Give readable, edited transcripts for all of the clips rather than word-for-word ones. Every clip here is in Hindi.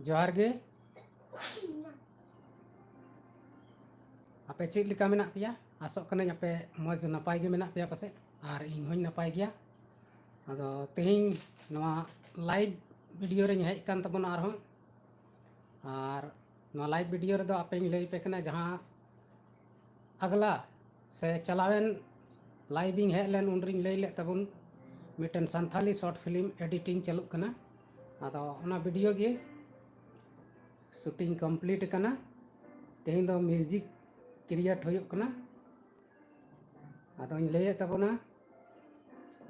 जोहार गे आपे चेक लिका मेना पिया आसोक कने आपे मज नपाय गे मेना पिया पासे और इन होई नपाय गया अदो तेहिं नवा लाइव वीडियो रे हेज कान तबन आरहों और नवा लाइव वीडियो रे दो आपे लई पे कना जहां अगला से चलावेन लाइविंग हेज लेन उनरिन लई ले तबन मिटन संथाली शॉर्ट फिल्म एडिटिंग चलुक कना अदो ओना वीडियो गे शूटिंग कंप्लीट कना तेहिं दो म्यूजिक क्रिएट होयुक कना अदो लई तबना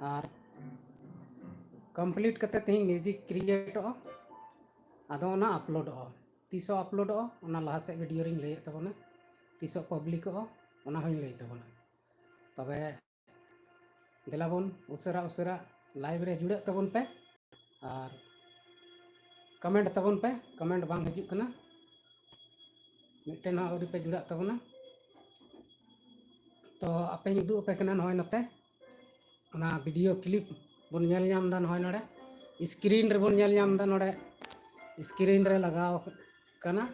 और कंप्लीट करते तेहिं म्यूजिक क्रिएट अदो ओना अपलोड तीसो अपलोड ओना लहा से वीडियो रिंग लई तबना तीसो पब्लिक ओना होई लई तबना तबे देलाबन उसरा उसरा लाइव रे जुड़े तबन पे और कमेंट तबन पे कमेंट बांग हिजुक कना मिटन औरी पे जुड़ा तबना तो आपे उदू पे कना नय नते ओना वीडियो क्लिप बन नेल नाम दा नय नडे स्क्रीन रे बन नेल नाम दा नडे स्क्रीन रे लगाव कना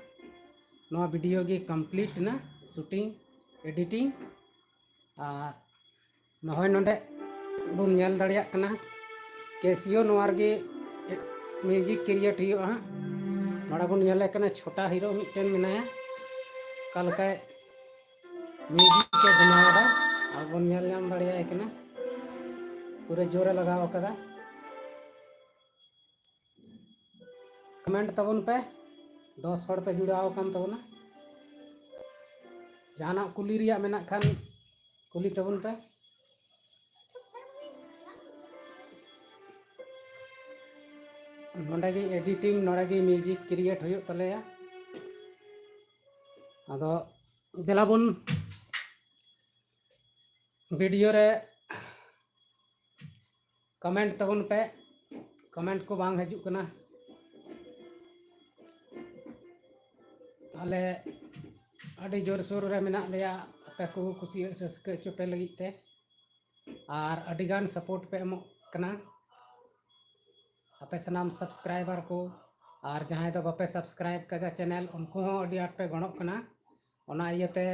नवा वीडियो गे कंप्लीट ना शूटिंग एडिटिंग और नय नडे बन नेल दाड़िया कना कैसियो नवार गे म्यूजिक क्रिएट हुआ नडे बन नेले कना छोटा हीरो मिटन मेनाया कालका म्यूजिक के बनावदा और बन नेल नाम दाड़िया कना पूरे जोरे लगाव कदा कमेंट तबन पे 10 हड़ पे जुड़ाव कान तबना जहाना कुली रिया मेना खान कुली तबन पे नोडे गे एडिटिंग नोडे गे म्यूजिक क्रिएट होयो तलेया अदो देलाबन वीडियो रे कमेंट तबन पे कमेंट को बांग हजू कना आले अड़ी जोर सोर रे मेना लेया आपे को खुशी रस्के चुपे लगी ते और अडिगान सपोर्ट पे एमो कना आपे सनाम सब्सक्राइबर को और जहां तो बापे सब्सक्राइब कदा चैनल उनको हो अड़ी आट पे गणक कना ओना इयते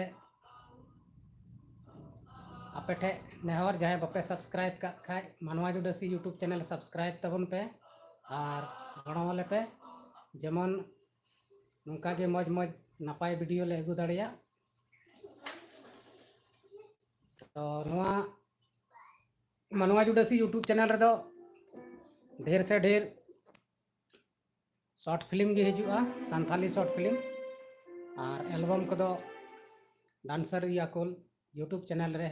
आपे ठे नेहर जहां बापे सब्सक्राइब का खाय मानवा जुडसी यूट्यूब चैनल सब्सक्राइब तबन पे और गणो वाले पे जेमन नौका के मज मज नपाय वीडियो ले अगू दाड़िया तो नवा मानवा जुडसी यूट्यूब चैनल रे दो ढेर से ढेर शॉर्ट फिल्म गे हिजुआ संथाली शॉर्ट फिल्म और एल्बम को दो डांसर या कोल यूट्यूब चैनल रे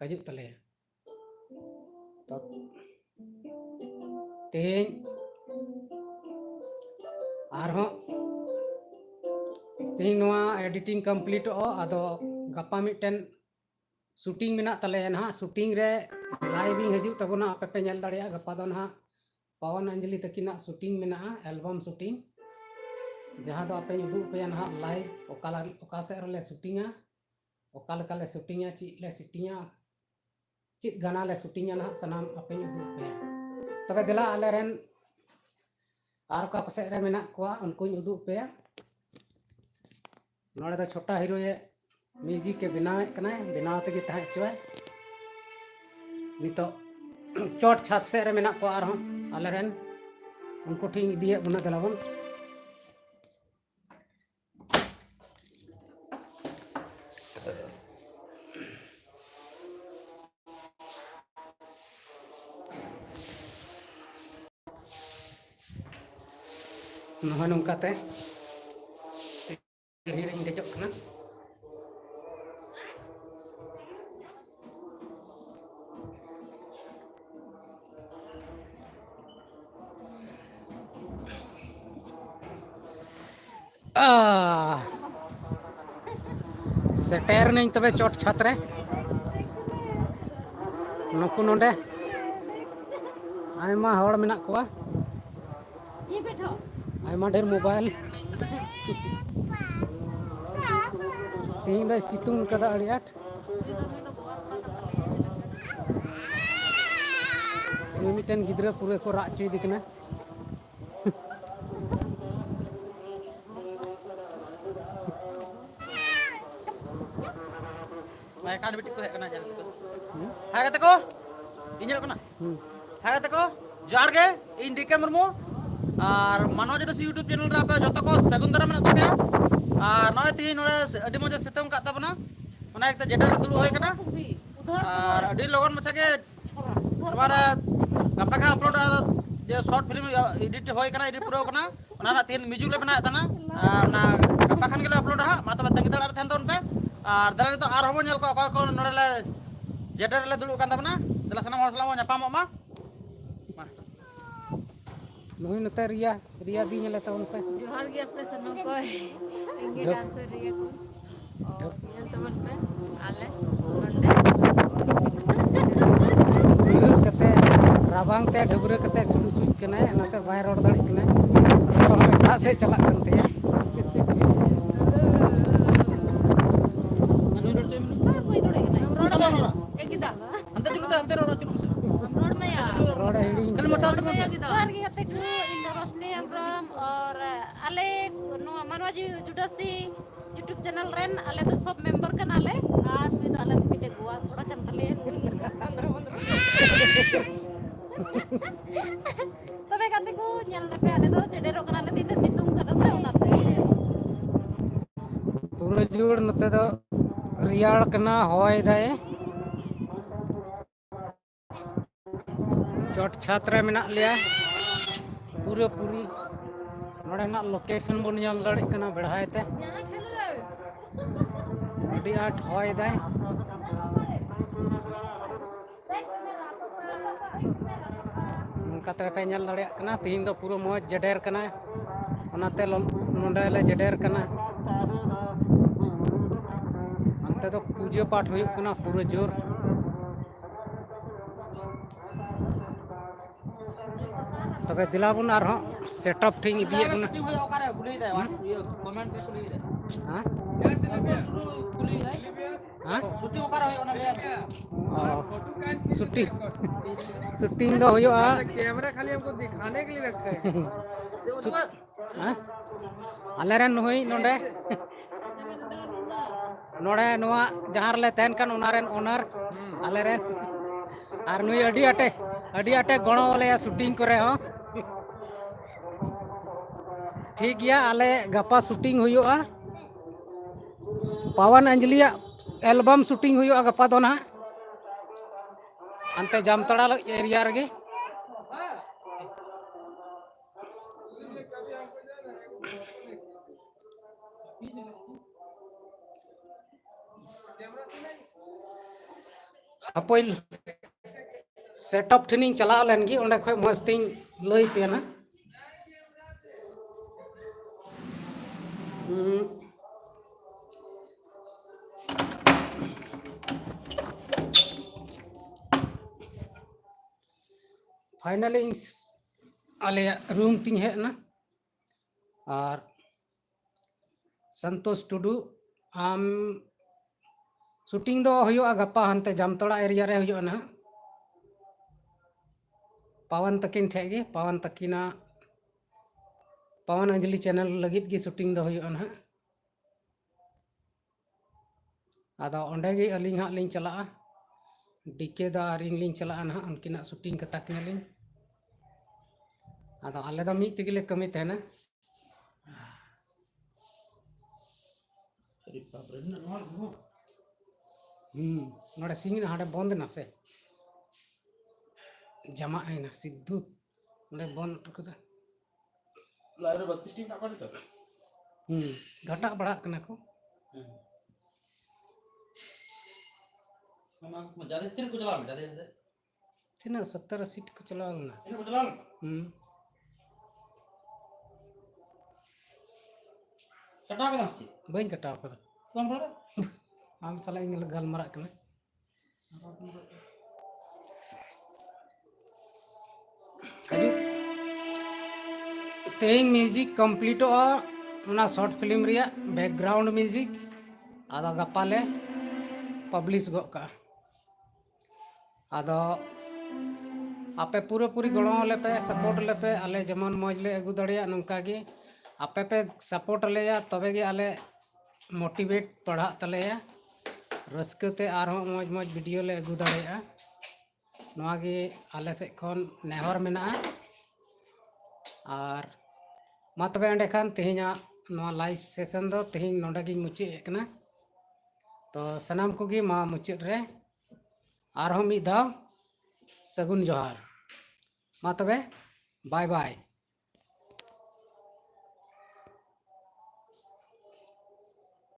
हजू तले तो तेज तेज एडिटिंग कंप्लीट अदो गपा मिटन शूटिंग मेना तले ना शूटिंग रे लाइविंग हजू तबना आपे पे नेल दाड़िया गपा दो ना पवन अंजलि तकिना शूटिंग मेना एल्बम शूटिंग जहां दो आपे उदू पे ना लाइव ओका से रे शूटिंगा ओका लका ले शूटिंगा ची ले सिटिंगा ची गाना ले शूटिंगा ना सनाम आपे उदू पे तबे देला आले रेन आर का से रे मेना कोआ उनको उदू पे नोड़े दो छोटा हीरो ये म्यूजिक के बनाव बनाव तक तह चुए नितो चोट छात से रे मेना को आरहों आले रेन उनको ठीक दिए बना दलाबन नोहा नोंकाते सीढ़ी रे देजोक कना सेटेर नहीं तबे चोट छात्रे नुकु नोडे आयमा हड़ मेना कोआ आयमा ढेर मोबाइल तीन दो सितुंग कदा अड़ी आट मिटन गिद्रा पूरे को राग चुई दिकना माने बिटी को है कना जाने को हाय कते को इंजल कना हाय कते को जार गे इन डीके मुर्मू और मनोज रस यूट्यूब चैनल रे आपे जतो को सगुन दारा मेना तपे और नय ती नोरे अडी मजा सितम का तबना ओना एक जेडर रे दुलु होय कना और अडी लगन मछा के तुम्हारा गप्पा का अपलोड जे शॉर्ट फिल्म एडिट होय कना एडिट प्रो कना ओना ना तीन म्यूजिक ले बना तना ना गप्पा खान के अपलोड हा मा तबे तंगी तड़ा थन तोन पे और दला तो आर होबो नेल को अका को नोरे ले जेडर ले दुलु kan तबना दला सना मोर सलाम ᱧᱟᱯᱟᱢᱚᱜ मा नुई नते रिया रिया दी नेले तवन पे जोहार गे अपने सनो को इंगे डांसर रिया को और यन तवन पे आले ढुबुर कते राबांग ते ढुबुर कते सुडु सुई कने नते बाय रोड दाड़ी कने और एटा से चला करते हैं मनु रोड ते पर कोई रोड है रोड रोड एक ही दाल अंते रोड चुनु हम रोड में यार रोड हिड़ी कल मचा चुनु जोहार गे कते को इन रोशनी अब्राम और आले नो मनवाजी जुडसी यूट्यूब चैनल रेन आले तो सब मेंबर कनाले आर नुई तो आले पिटे गोवा थोड़ा कन तले 15 तबे कते को ñal पे आले तो जेडेरो कनाले दिन सितुम कदा से उनाते पूरा जोड़ नते दो रियाड़ कना होय दाए चोट छात्र मेना लिया पूरा पूरी नोडे ना लोकेशन बन ñal दाड़ी कना बढ़ाए ते यहां खेल रहे अडी आठ होय दाए कते पे ñal दाड़ी कना तीन दो पूरा मौज जडेर कना ओनाते नोडे ले जडेर कना अंते तो पूजा पाठ हुई कना पूरा जोर तबे दिलाबुन आर सेटअप ठीक दिए कना शूटिंग होय ओकारे भूली दे कमेंट के भूली दे हां भूली दे हां शूटिंग ओकारे होय ओना ले शूटिंग दो हुआ कैमरा खाली हमको दिखाने के लिए रखते हैं हां आलेरन हुई नोडे नोडे नोआ जहां ले तहन कन ओनारेन ओनर आलेरन आर नुई अडी आटे गणो वाले शूटिंग करे हो ठीक गया आले गपा शूटिंग हुआ पवन अंजलिया एल्बम शूटिंग हुआ गपा दो ना अंते जामतड़ा एरिया रे अपोइल सेटअप ट्रेनिंग चला लेन गी ओंडे खय मस्तिंग लई पे ना फाइनली आले रूम तिंग है ना और संतोष टुडू आम शूटिंग दो हुआ गपा हनते जामतड़ा एरिया रे हुआ ना पवन तकिन ठेगे पवन तकिना पवन अंजलि चैनल लगित की शूटिंग दो हुआ ना आदो ओंडे गे अलिंग हां लिंग चला डीके दा रिंग लिंग चला ना उनकिना शूटिंग कता किना लिंग आदो आले दा मी तिगले कमी तहना अरे बाप रे नोडे सिंग ना हाडे बंद ना से जमा है ना सिद्धू नोडे बंद टुकदा लारे 32 टीम का पड़े तो घटा बड़ा कना को हम ज्यादा स्थिर को चला ज्यादा से तिना 70-80 को चला ना इनको चला कटा के दम बइन कटाव कदा कौन बोला आम साला इंगल गलमरा कना तेइंग म्यूजिक कंप्लीट होना शॉर्ट फिल्म रिया बैकग्राउंड म्यूजिक आदो गपाले पब्लिश गो का आदो आपे पूरे पूरी गणो लेपे सपोर्ट लेपे आले जमन मौज ले अगू दड़िया नंका गे आपे पे सपोर्ट लेया तबे गे आले मोटिवेट पढ़ा तलेया रस्कते आरहों मौज मौज वीडियो ले अगू दाड़ेया नवा गे आले से खन नेहर मेना और मा तबे एंडे खान तेहिना नवा लाइव सेशन दो तेहिन नोंडे गी मुचे एकना तो सनाम कोगी मा मुचे रे आरहों मी दाव सगुन जोहार मा तबे बाय बाय।